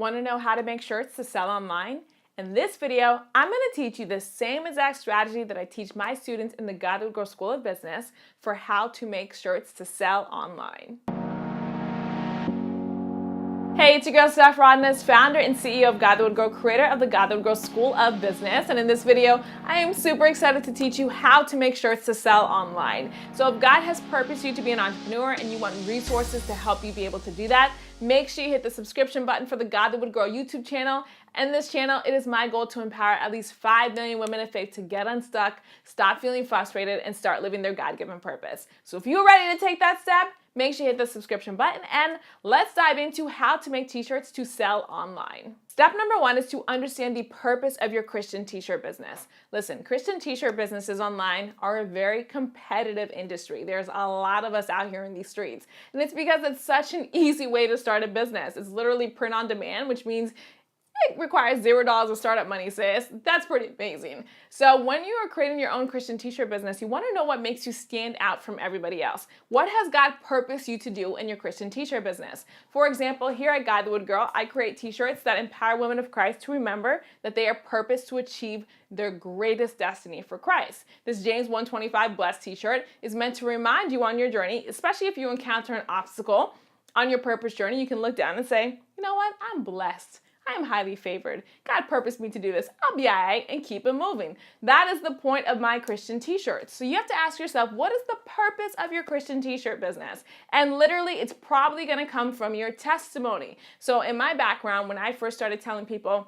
Want to know how to make shirts to sell online? In this video, I'm going to teach you the same exact strategy that I teach my students in the God Would Grow School of Business for how to make shirts to sell online. Hey, it's your girl Steph Rodness, founder and CEO of God Would Grow, creator of the God Would Grow School of Business. And in this video, I am super excited to teach you how to make shirts to sell online. So if God has purposed you to be an entrepreneur and you want resources to help you be able to do that, make sure you hit the subscription button for the God Would Grow YouTube channel. And this channel, it is my goal to empower at least 5 million women of faith to get unstuck, stop feeling frustrated, and start living their God-given purpose. So if you're ready to take that step, make sure you hit the subscription button and let's dive into how to make t-shirts to sell online. Step number 1 is to understand the purpose of your Christian t-shirt business. Listen, Christian t-shirt businesses online are a very competitive industry. There's a lot of us out here in these streets. And it's because it's such an easy way to start a business. It's literally print on demand, which means it requires $0 of startup money, sis. That's pretty amazing. So when you are creating your own Christian t-shirt business, you want to know what makes you stand out from everybody else. What has God purposed you to do in your Christian t-shirt business? For example, here at God Would Grow, I create t-shirts that empower women of Christ to remember that they are purposed to achieve their greatest destiny for Christ. This James 1:25 Blessed t-shirt is meant to remind you on your journey, especially if you encounter an obstacle on your purpose journey, you can look down and say, you know what, I'm blessed. I am highly favored. God purposed me to do this. I'll be all right and keep it moving. That is the point of my Christian t-shirts. So you have to ask yourself, what is the purpose of your Christian t-shirt business? And literally, it's probably going to come from your testimony. So in my background, when I first started telling people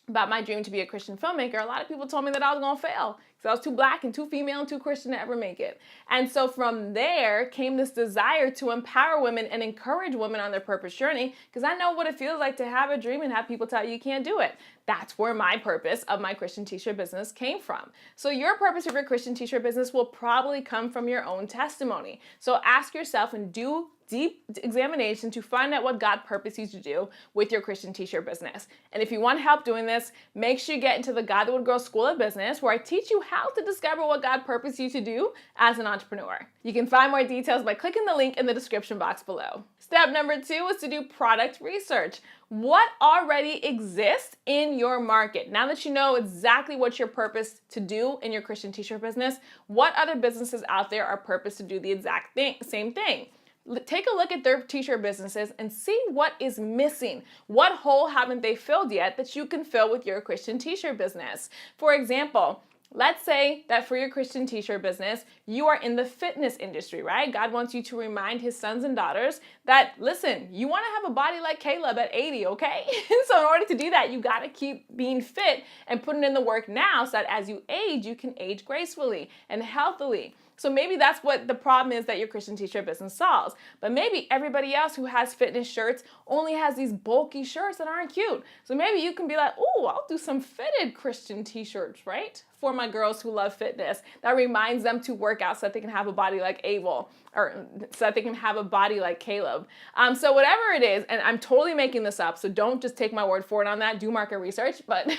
about my dream to be a Christian filmmaker, a lot of people told me that I was going to fail because I was too black and too female and too Christian to ever make it. And so from there came this desire to empower women and encourage women on their purpose journey, because I know what it feels like to have a dream and have people tell you can't do it. That's where my purpose of my Christian t-shirt business came from. So your purpose of your Christian t-shirt business will probably come from your own testimony. So ask yourself and do deep examination to find out what God purposed you to do with your Christian t-shirt business. And if you want help doing this, make sure you get into the God Would Grow School of Business, where I teach you how to discover what God purposed you to do as an entrepreneur. You can find more details by clicking the link in the description box below. Step number 2 is to do product research. What already exists in your market? Now that you know exactly what your purpose to do in your Christian t-shirt business, what other businesses out there are purposed to do the exact same thing? Take a look at their t-shirt businesses and see what is missing. What hole haven't they filled yet that you can fill with your Christian t-shirt business? For example, let's say that for your Christian t-shirt business, you are in the fitness industry, right? God wants you to remind his sons and daughters that, listen, you want to have a body like Caleb at 80, okay? So in order to do that, you got to keep being fit and putting in the work now so that as you age, you can age gracefully and healthily. So maybe that's what the problem is that your Christian t-shirt business solves. But maybe everybody else who has fitness shirts only has these bulky shirts that aren't cute. So maybe you can be like, oh, I'll do some fitted Christian t-shirts, right? For my girls who love fitness. That reminds them to work out so that they can have a body like Abel, or so that they can have a body like Caleb. So whatever it is, and I'm totally making this up, so don't just take my word for it on that, do market research, but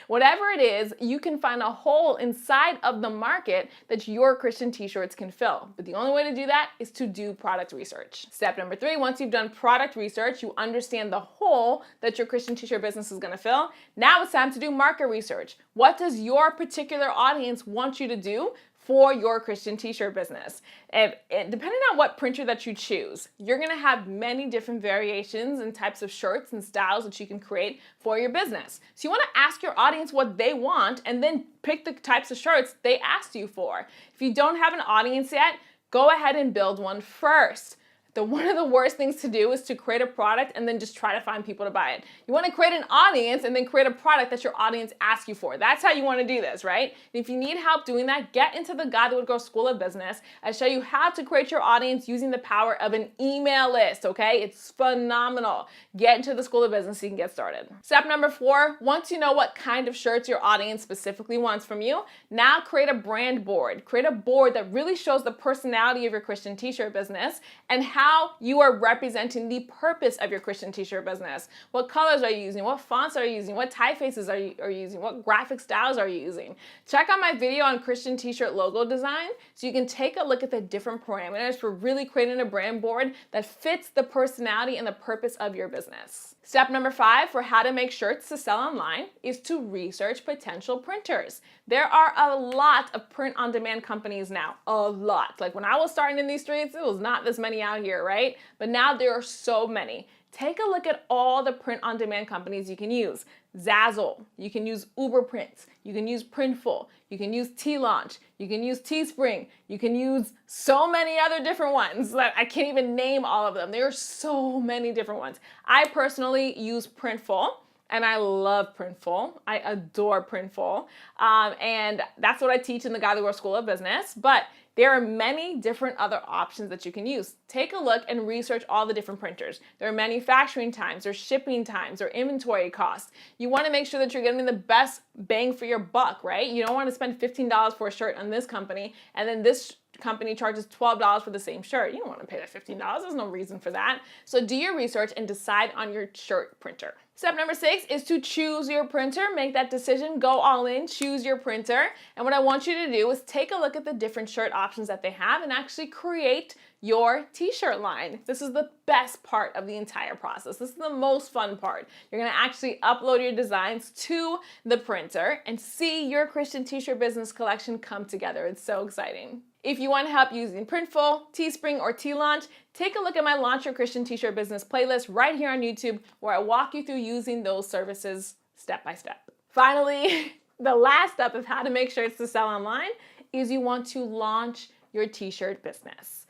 whatever it is, you can find a hole inside of the market that your Christian t-shirts can fill. But the only way to do that is to do product research. Step number 3, once you've done product research, you understand the hole that your Christian t-shirt business is gonna fill. Now it's time to do market research. What does your particular audience want you to do for your Christian t-shirt business? And depending on what printer that you choose, you're going to have many different variations and types of shirts and styles that you can create for your business. So you want to ask your audience what they want and then pick the types of shirts they asked you for. If you don't have an audience yet, go ahead and build one first. One of the worst things to do is to create a product and then just try to find people to buy it. You want to create an audience and then create a product that your audience asks you for. That's how you want to do this, right? And if you need help doing that, get into the God Would Grow School of Business. I show you how to create your audience using the power of an email list, okay? It's phenomenal. Get into the School of Business so you can get started. Step number 4, once you know what kind of shirts your audience specifically wants from you, now create a brand board. Create a board that really shows the personality of your Christian t-shirt business and how you are representing the purpose of your Christian t-shirt business. What colors are you using? What fonts are you using? What typefaces are you using? What graphic styles are you using? Check out my video on Christian t-shirt logo design so you can take a look at the different parameters for really creating a brand board that fits the personality and the purpose of your business. Step number 5 for how to make shirts to sell online is to research potential printers. There are a lot of print-on-demand companies now, a lot. Like when I was starting in these streets, it was not this many out here, right? But now there are so many. Take a look at all the print-on-demand companies you can use. Zazzle, you can use Uber Prints, you can use Printful, you can use T-Launch, you can use Teespring, you can use so many other different ones that I can't even name all of them. There are so many different ones. I personally use Printful, and I love Printful. I adore Printful, and that's what I teach in the God of the World School of Business, but there are many different other options that you can use. Take a look and research all the different printers. There are manufacturing times, or shipping times, or inventory costs. You want to make sure that you're getting the best bang for your buck, right? You don't want to spend $15 for a shirt on this company, and then this company charges $12 for the same shirt. You don't want to pay that $15. There's no reason for that. So do your research and decide on your shirt printer. Step number 6 is to choose your printer. Make that decision, go all in, choose your printer. And what I want you to do is take a look at the different shirt options that they have and actually create your t-shirt line. This is the best part of the entire process. This is the most fun part. You're gonna actually upload your designs to the printer and see your Christian t-shirt business collection come together. It's so exciting. If you want help using Printful, Teespring, or T-Launch, take a look at my Launch Your Christian T-Shirt Business playlist right here on YouTube, where I walk you through using those services step by step. Finally, the last step of how to make shirts to sell online is you want to launch your t-shirt business.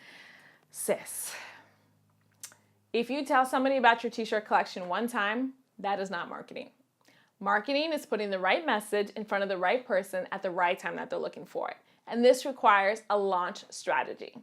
Sis, if you tell somebody about your t-shirt collection one time, that is not marketing. Marketing is putting the right message in front of the right person at the right time that they're looking for it. And this requires a launch strategy.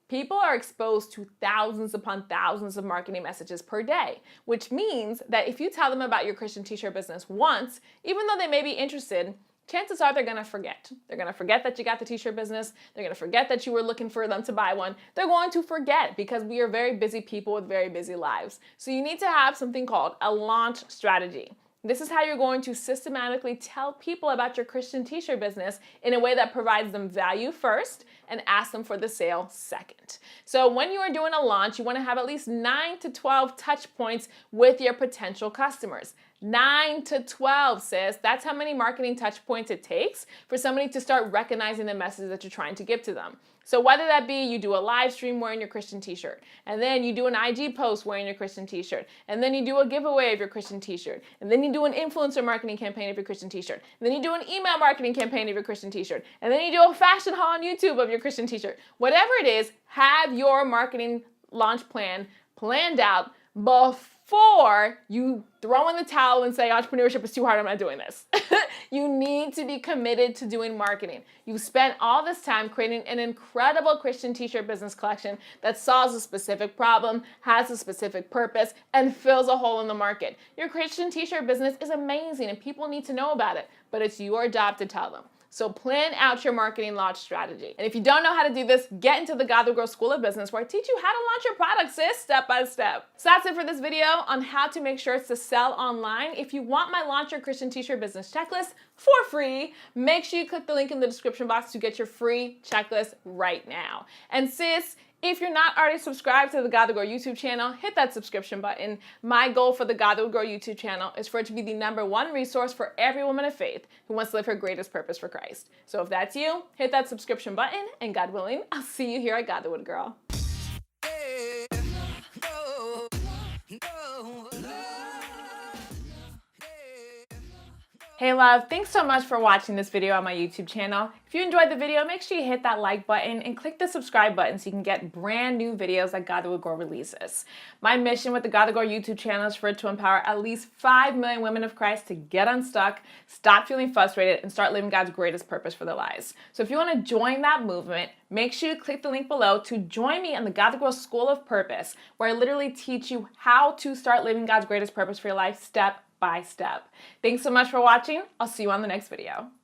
People are exposed to thousands upon thousands of marketing messages per day, which means that if you tell them about your Christian t-shirt business once, even though they may be interested, chances are they're gonna forget. They're gonna forget that you got the t-shirt business. They're gonna forget that you were looking for them to buy one. They're going to forget because we are very busy people with very busy lives. So you need to have something called a launch strategy. This is how you're going to systematically tell people about your Christian t-shirt business in a way that provides them value first and ask them for the sale second. So when you are doing a launch, you want to have at least 9 to 12 touch points with your potential customers. 9 to 12, sis. That's how many marketing touch points it takes for somebody to start recognizing the message that you're trying to give to them. So whether that be you do a live stream wearing your Christian t-shirt, and then you do an IG post wearing your Christian t-shirt, and then you do a giveaway of your Christian t-shirt, and then you do an influencer marketing campaign of your Christian t-shirt, and then you do an email marketing campaign of your Christian t-shirt, and then you do a fashion haul on YouTube of your Christian t-shirt. Whatever it is, have your marketing launch plan planned out before you throw in the towel and say entrepreneurship is too hard, I'm not doing this. You need to be committed to doing marketing. You've spent all this time creating an incredible Christian t-shirt business collection that solves a specific problem, has a specific purpose, and fills a hole in the market. Your Christian t-shirt business is amazing and people need to know about it, but it's your job to tell them. So plan out your marketing launch strategy. And if you don't know how to do this, get into the God Will Grow School of Business, where I teach you how to launch your product, sis, step by step. So that's it for this video on how to make shirts to sell online. If you want my Launch Your Christian T-Shirt Business checklist for free, make sure you click the link in the description box to get your free checklist right now. And sis, if you're not already subscribed to the God Will Grow YouTube channel, hit that subscription button. My goal for the God Will Grow YouTube channel is for it to be the #1 resource for every woman of faith who wants to live her greatest purpose for Christ. So if that's you, hit that subscription button, and God willing, I'll see you here at God the Wood Girl. Hey love, thanks so much for watching this video on my YouTube channel. If you enjoyed the video, make sure you hit that like button and click the subscribe button so you can get brand new videos that God Will Grow releases. My mission with the God Will Grow YouTube channel is for it to empower at least 5 million women of Christ to get unstuck, stop feeling frustrated, and start living God's greatest purpose for their lives. So if you want to join that movement, make sure you click the link below to join me in the God Will Grow School of Purpose, where I literally teach you how to start living God's greatest purpose for your life step by step. Thanks so much for watching. I'll see you on the next video.